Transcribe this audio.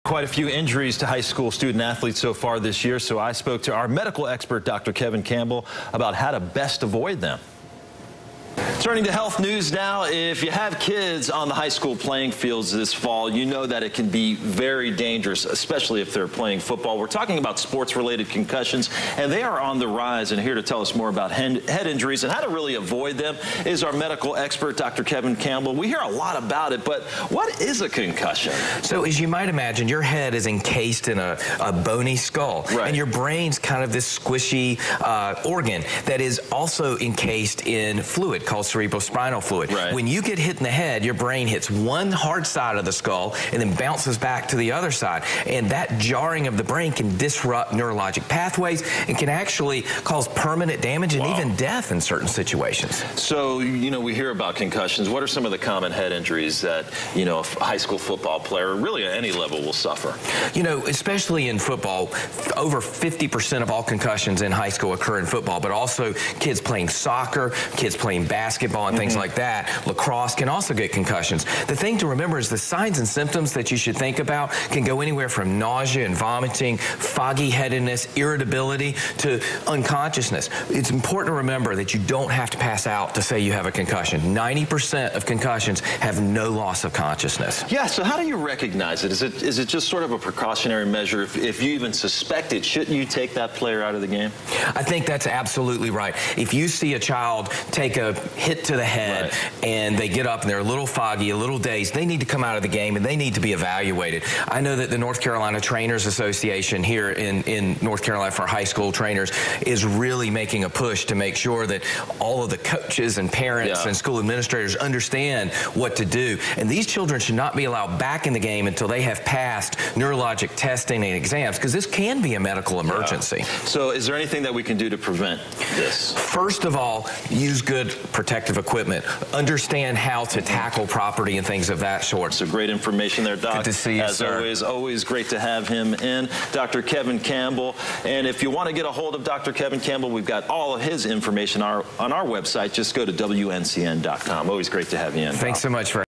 Quite a few injuries to high school student athletes so far this year, so I spoke to our medical expert, Dr. Kevin Campbell, about how to best avoid them. Turning to health news now, if you have kids on the high school playing fields this fall, you know that it can be very dangerous, especially if they're playing football. We're talking about sports-related concussions, and they are on the rise. And here to tell us more about head injuries and how to really avoid them is our medical expert, Dr. Kevin Campbell. We hear a lot about it, but what is a concussion? So as you might imagine, your head is encased in a bony skull, right, and your brain's kind of this squishy organ that is also encased in fluid called cerebrospinal fluid. Right. When you get hit in the head, your brain hits one hard side of the skull and then bounces back to the other side. And that jarring of the brain can disrupt neurologic pathways and can actually cause permanent damage and even death in certain situations. So, you know, we hear about concussions. What are some of the common head injuries that, you know, a high school football player, really at any level, will suffer? You know, especially in football, over 50% of all concussions in high school occur in football, but also kids playing soccer, kids playing basketball and things like that. Lacrosse can also get concussions. The thing to remember is the signs and symptoms that you should think about can go anywhere from nausea and vomiting, foggy headedness, irritability, to unconsciousness. It's important to remember that you don't have to pass out to say you have a concussion. 90% of concussions have no loss of consciousness. Yeah, so how do you recognize it? Is it just sort of a precautionary measure? If you even suspect it, shouldn't you take that player out of the game? I think that's absolutely right. If you see a child take a hit to the head and they get up and they're a little foggy, a little dazed, they need to come out of the game and they need to be evaluated. I know that the North Carolina Trainers Association here in North Carolina for high school trainers is really making a push to make sure that all of the coaches and parents and school administrators understand what to do. And these children should not be allowed back in the game until they have passed neurologic testing and exams, because this can be a medical emergency. So is there anything that we can do to prevent this? First of all, use good protective equipment. Understand how to tackle property and things of that sort. So great information there, Doc. Good to see you, As sir. always great to have him in. Dr. Kevin Campbell. And if you want to get a hold of Dr. Kevin Campbell, we've got all of his information on our website. Just go to WNCN.com. Always great to have you in. Thanks so much for